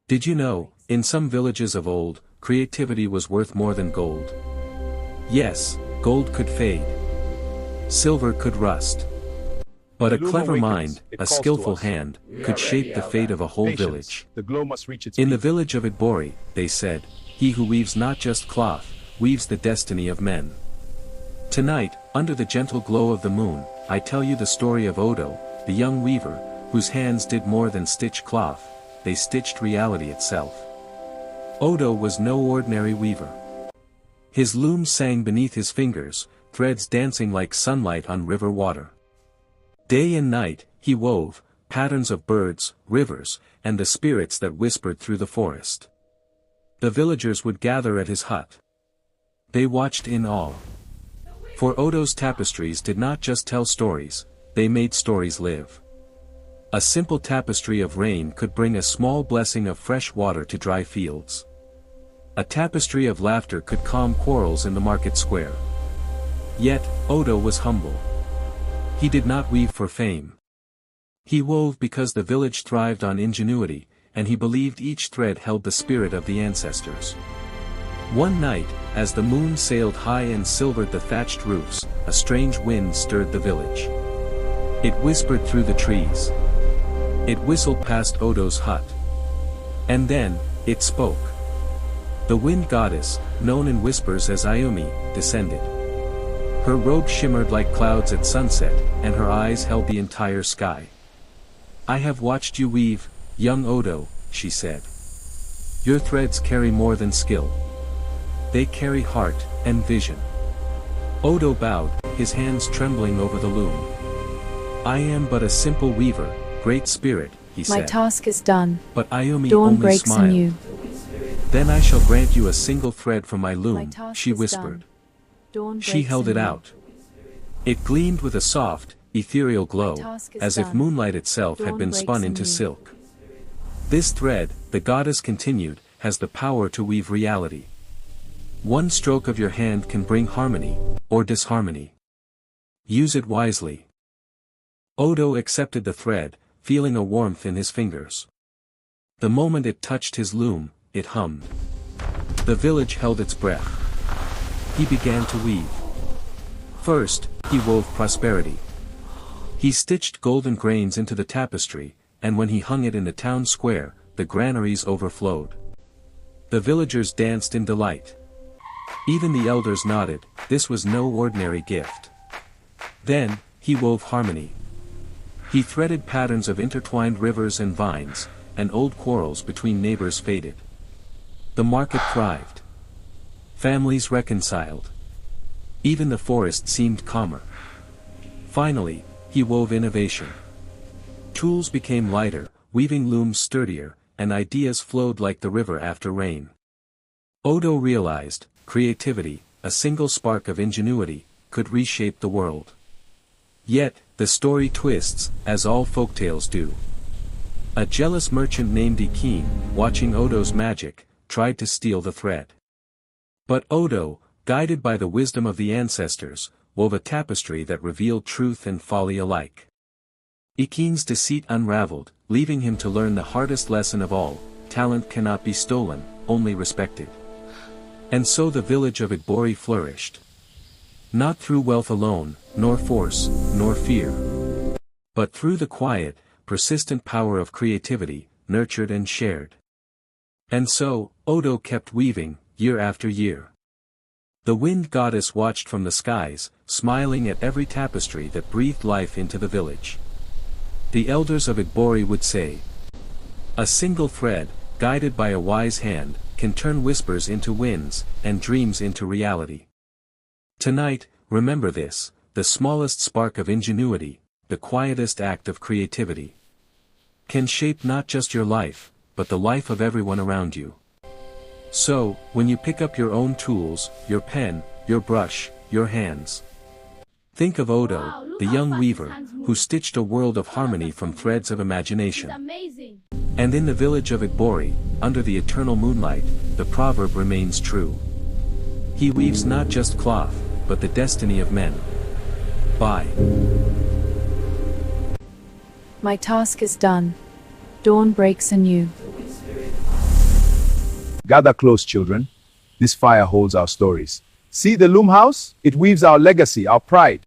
Did you know, in some villages of old, creativity was worth more than gold? Yes, gold could fade. Silver could rust. But a clever mind, a skillful hand, could shape the fate of a whole village. In the village of Idbori, they said, "He who weaves not just cloth, weaves the destiny of men." Tonight, under the gentle glow of the moon, I tell you the story of Odo, the young weaver, whose hands did more than stitch cloth, they stitched reality itself. Odo was no ordinary weaver. His loom sang beneath his fingers, threads dancing like sunlight on river water. Day and night, he wove, patterns of birds, rivers, and the spirits that whispered through the forest. The villagers would gather at his hut. They watched in awe. For Odo's tapestries did not just tell stories, they made stories live. A simple tapestry of rain could bring a small blessing of fresh water to dry fields. A tapestry of laughter could calm quarrels in the market square. Yet, Odo was humble. He did not weave for fame. He wove because the village thrived on ingenuity, and he believed each thread held the spirit of the ancestors. One night, as the moon sailed high and silvered the thatched roofs, a strange wind stirred the village. It whispered through the trees. It whistled past Odo's hut. And then, it spoke. The wind goddess, known in whispers as Ayumi, descended. Her robe shimmered like clouds at sunset, and her eyes held the entire sky. "I have watched you weave, young Odo," she said. "Your threads carry more than skill. They carry heart and vision." Odo bowed, his hands trembling over the loom. "I am but a simple weaver, great spirit," he said. "My task is done. But Ayumi Dawn only breaks smiled. anew. "Then I shall grant you a single thread from my My loom," task she is whispered. done. Dawn She breaks held it anew. out. It gleamed with a soft, ethereal glow, task is as if done. moonlight itself had Dawn been breaks spun into anew. silk. "This thread," the goddess continued, "has the power to weave reality. One stroke of your hand can bring harmony, or disharmony. Use it wisely." Odo accepted the thread, feeling a warmth in his fingers. The moment it touched his loom, it hummed. The village held its breath. He began to weave. First, he wove prosperity. He stitched golden grains into the tapestry, and when he hung it in the town square, the granaries overflowed. The villagers danced in delight. Even the elders nodded, this was no ordinary gift. Then, he wove harmony. He threaded patterns of intertwined rivers and vines, and old quarrels between neighbors faded. The market thrived. Families reconciled. Even the forest seemed calmer. Finally, he wove innovation. Tools became lighter, weaving looms sturdier, and ideas flowed like the river after rain. Odo realized, creativity, a single spark of ingenuity, could reshape the world. Yet, the story twists, as all folktales do. A jealous merchant named Ikeen, watching Odo's magic, tried to steal the thread. But Odo, guided by the wisdom of the ancestors, wove a tapestry that revealed truth and folly alike. Ikeen's deceit unraveled, leaving him to learn the hardest lesson of all: talent cannot be stolen, only respected. And so the village of Idbori flourished. Not through wealth alone, nor force, nor fear. But through the quiet, persistent power of creativity, nurtured and shared. And so, Odo kept weaving, year after year. The wind goddess watched from the skies, smiling at every tapestry that breathed life into the village. The elders of Idbori would say, "A single thread, guided by a wise hand, can turn whispers into winds, and dreams into reality." Tonight, remember this: the smallest spark of ingenuity, the quietest act of creativity, can shape not just your life, but the life of everyone around you. So, when you pick up your own tools, your pen, your brush, your hands, think of Odo, the young weaver, who stitched a world of harmony from threads of imagination. And in the village of Idbori, under the eternal moonlight, the proverb remains true. He weaves not just cloth, but the destiny of men. Bye. My task is done. Dawn breaks anew. Gather close, children. This fire holds our stories. See the loom house? It weaves our legacy, our pride.